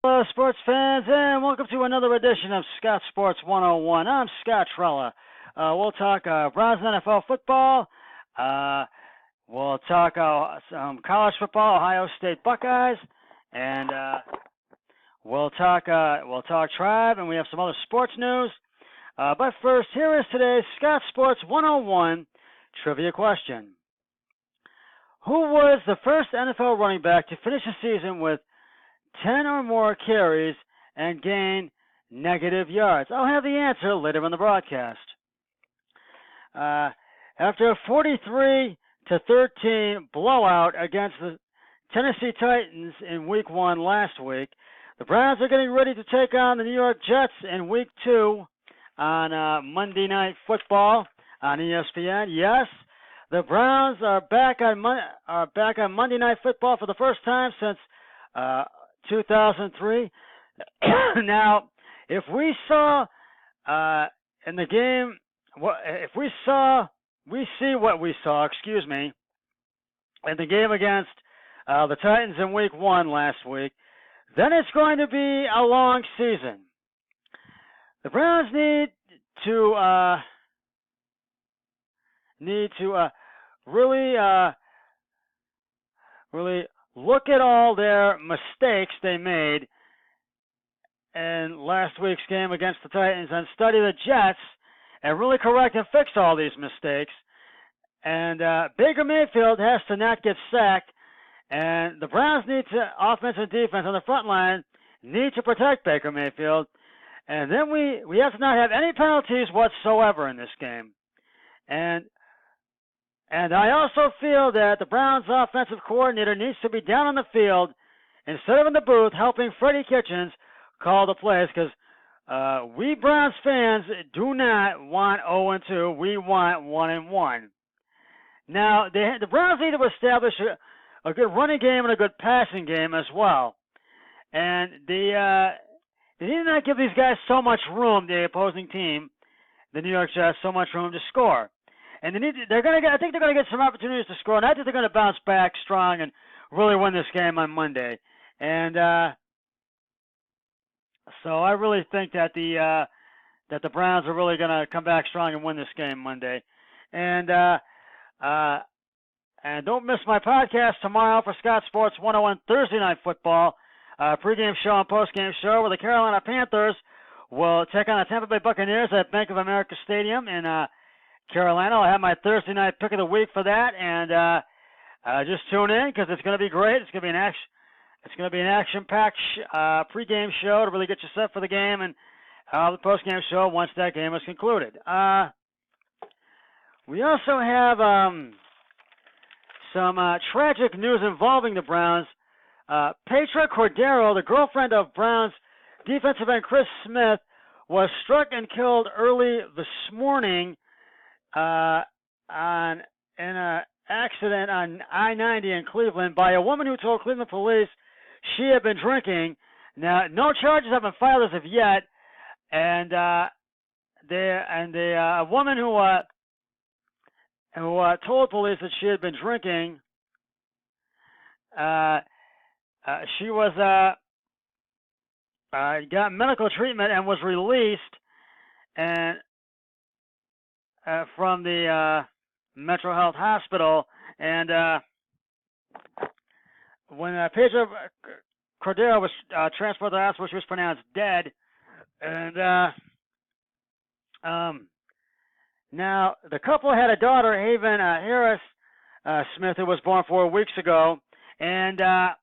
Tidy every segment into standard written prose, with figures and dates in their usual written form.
Hello, sports fans, and welcome to another edition of Scott Sports 101. I'm Scott Trella. We'll talk Browns NFL football. We'll talk some college football, Ohio State Buckeyes, and we'll talk Tribe, and we have some other sports news. But first, here is today's Scott Sports 101 trivia question. Who was the first NFL running back to finish a season with 10 or more carries and gain negative yards? I'll have the answer later in the broadcast. After a 43-13 blowout against the Tennessee Titans in Week 1 last week, the Browns are getting ready to take on the New York Jets in Week 2 on Monday Night Football on ESPN. Yes, the Browns are back on Monday Night Football for the first time since 2003. Now, if we saw in the game, we see what we saw, in the game against the Titans in Week 1 last week, then it's going to be a long season. The Browns need to really look at all their mistakes they made in last week's game against the Titans and study the Jets and really correct and fix all these mistakes. And Baker Mayfield has to not get sacked, and the Browns need to, offense and defense on the front line, need to protect Baker Mayfield. And then we have to not have any penalties whatsoever in this game. And I also feel that the Browns' offensive coordinator needs to be down on the field instead of in the booth helping Freddie Kitchens call the plays, because we Browns fans do not want 0-2. We want 1-1. Now, the Browns need to establish a good running game and a good passing game as well. And they need not give these guys so much room, the opposing team, the New York Jets, so much room to score. And I think they're going to get some opportunities to score, and I think they're going to bounce back strong and really win this game on Monday. And so I really think that the Browns are really going to come back strong and win this game Monday. And don't miss my podcast tomorrow for Scott Sports 101 Thursday Night Football, pregame show and postgame show, where the Carolina Panthers will take on the Tampa Bay Buccaneers at Bank of America Stadium in Carolina. I'll have my Thursday night pick of the week for that, and just tune in because it's going to be great. It's going to be an action-packed pregame show to really get you set for the game, and the postgame show once that game is concluded. We also have some tragic news involving the Browns. Petra Cordero, the girlfriend of Browns defensive end Chris Smith, was struck and killed early this morning in an accident on I-90 in Cleveland by a woman who told Cleveland police she had been drinking. Now, no charges have been filed as of yet, and the woman who told police that she had been drinking, she was got medical treatment and was released and from the Metro Health Hospital. And when Pedro Cordero was transported to the hospital, she was pronounced dead. And now the couple had a daughter, Haven Harris Smith, who was born 4 weeks ago. And I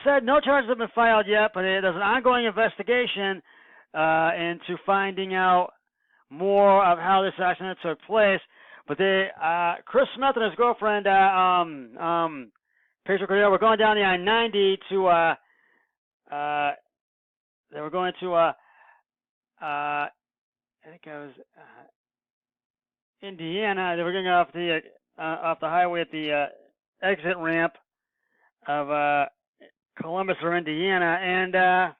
said no charges have been filed yet, but there's an ongoing investigation into finding out more of how this accident took place. But Chris Smith and his girlfriend, Pedro Cordero, were going down the I-90 to, they were going to, I think it was Indiana. They were going off the highway at the exit ramp of Columbus or Indiana, and I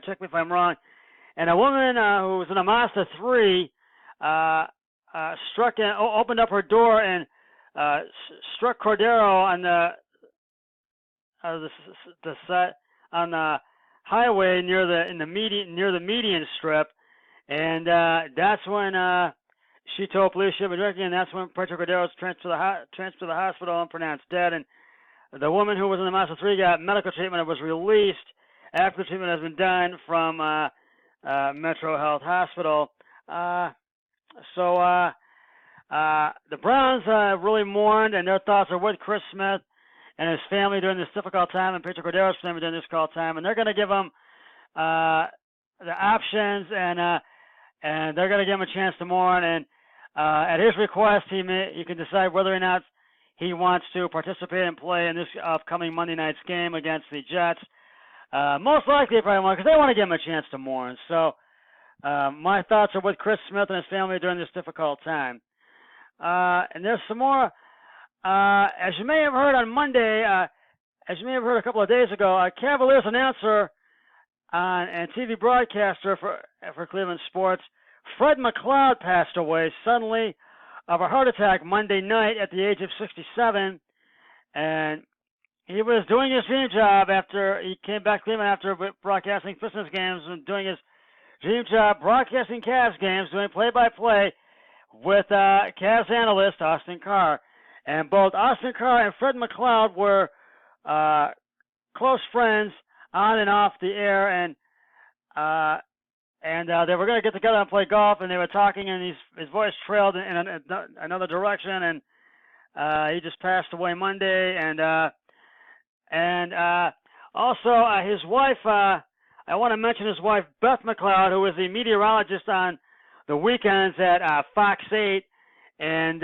check me if I'm wrong. And a woman who was in a Mazda 3 opened up her door and struck Cordero on the set on the highway near the median strip, and that's when she told police she had been drinking, and that's when Pedro Cordero was transferred to the hospital and pronounced dead. And the woman who was in the Mazda 3 got medical treatment and was released after the treatment has been done from Metro Health Hospital. So the Browns really mourned, and their thoughts are with Chris Smith and his family during this difficult time, and Pedro Cordero's family during this difficult time, and they're going to give him the options, and they're going to give him a chance to mourn. And at his request, he can decide whether or not he wants to participate and play in this upcoming Monday night's game against the Jets. Most likely, he probably won't, because they want to give him a chance to mourn. So my thoughts are with Chris Smith and his family during this difficult time. And there's some more. As you may have heard on Monday, as you may have heard a couple of days ago, a Cavaliers announcer and TV broadcaster for Cleveland sports, Fred McLeod, passed away suddenly of a heart attack Monday night at the age of 67. And he was doing his dream job after he came back to Cleveland after broadcasting Pistons games and doing his dream job broadcasting Cavs games, doing play-by-play with Cavs analyst Austin Carr. And both Austin Carr and Fred McLeod were close friends on and off the air, and they were going to get together and play golf, and they were talking, and his voice trailed in another direction, and he just passed away Monday. And also his wife, I want to mention his wife, Beth McLeod, who was the meteorologist on the weekends at Fox 8, and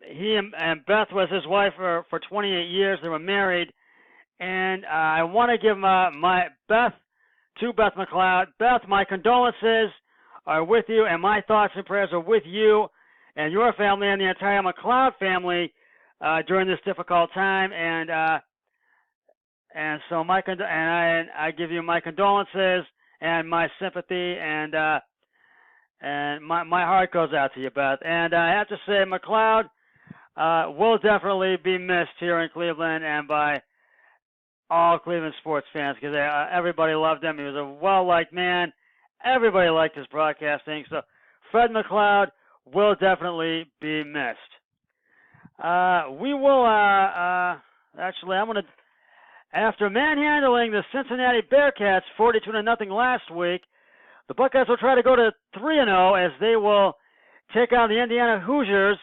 he and Beth was his wife for 28 years. They were married, and I want to give Beth McLeod. Beth, my condolences are with you, and my thoughts and prayers are with you and your family and the entire McLeod family during this difficult time. And so I give you my condolences and my sympathy, and my heart goes out to you, Beth. And I have to say, McLeod will definitely be missed here in Cleveland and by all Cleveland sports fans, because everybody loved him. He was a well-liked man. Everybody liked his broadcasting. So Fred McLeod will definitely be missed. We will actually, I'm going to, after manhandling the Cincinnati Bearcats 42-0 last week, the Buckeyes will try to go to 3-0 as they will take on the Indiana Hoosiers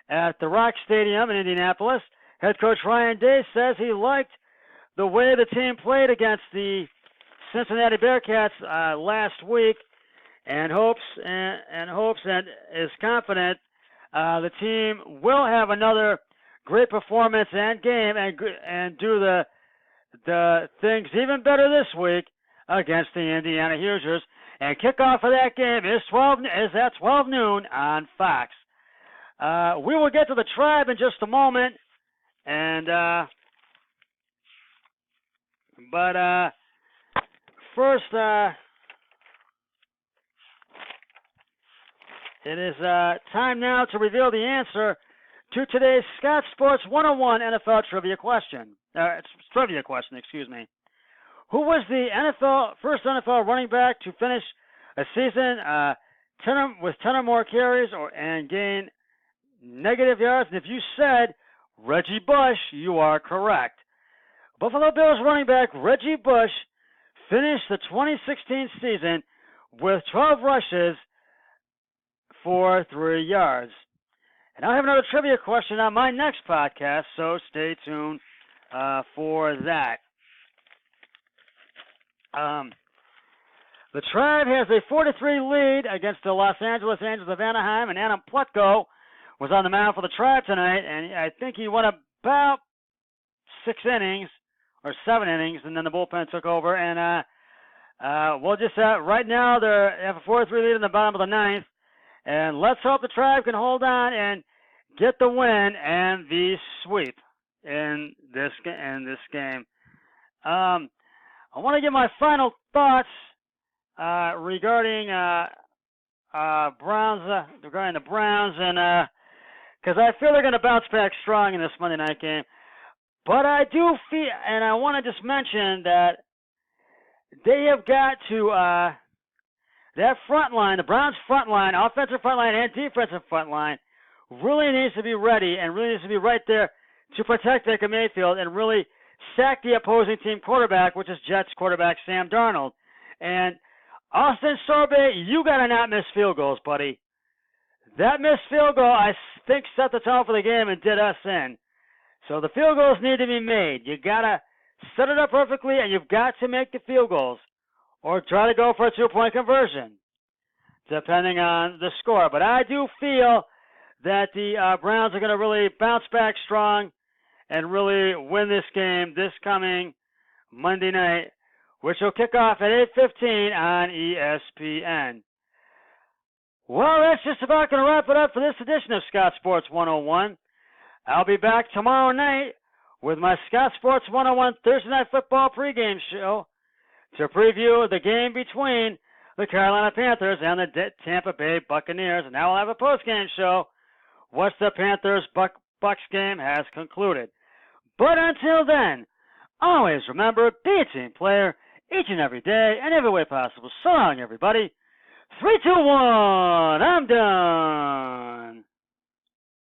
at the Rock Stadium in Indianapolis. Head coach Ryan Day says he liked the way the team played against the Cincinnati Bearcats last week, and hopes and is confident the team will have another great performance and game and do the things even better this week against the Indiana Hoosiers. And kickoff for that game is at 12 noon on Fox. We will get to the Tribe in just a moment, but first, it is time now to reveal the answer to today's Scott Sports 101 NFL trivia question. Excuse me. Who was the first NFL running back to finish a season with 10 or more carries and gain negative yards? And if you said Reggie Bush, you are correct. Buffalo Bills running back Reggie Bush finished the 2016 season with 12 rushes for 3 yards. And I'll have another trivia question on my next podcast, so stay tuned for that. The Tribe has a 4-3 lead against the Los Angeles Angels of Anaheim, and Adam Plutko was on the mound for the Tribe tonight, and I think he went about 6 innings or 7 innings, and then the bullpen took over. And we'll just right now they have a 4-3 lead in the bottom of the 9th, and let's hope the Tribe can hold on and get the win and the sweep in this game. I want to give my final thoughts regarding regarding the Browns, and because I feel they're going to bounce back strong in this Monday night game. But I do feel, and I want to just mention that they have got to, that front line, the Browns front line, offensive front line and defensive front line, really needs to be ready and really needs to be right there to protect Baker Mayfield and really sack the opposing team quarterback, which is Jets quarterback Sam Darnold. And Austin Sorbe, you got to not miss field goals, buddy. That missed field goal, I think, set the tone for the game and did us in. So the field goals need to be made. You got to set it up perfectly, and you've got to make the field goals or try to go for a two-point conversion, depending on the score. But I do feel that the Browns are going to really bounce back strong and really win this game this coming Monday night, which will kick off at 8:15 on ESPN. Well, that's just about going to wrap it up for this edition of Scott Sports 101. I'll be back tomorrow night with my Scott Sports 101 Thursday Night Football pregame show to preview the game between the Carolina Panthers and the Tampa Bay Buccaneers. And now we'll have a postgame show once the Panthers-Bucks game has concluded. But until then, always remember, be a team player each and every day and every way possible. So long, everybody. 3, 2, 1, I'm done.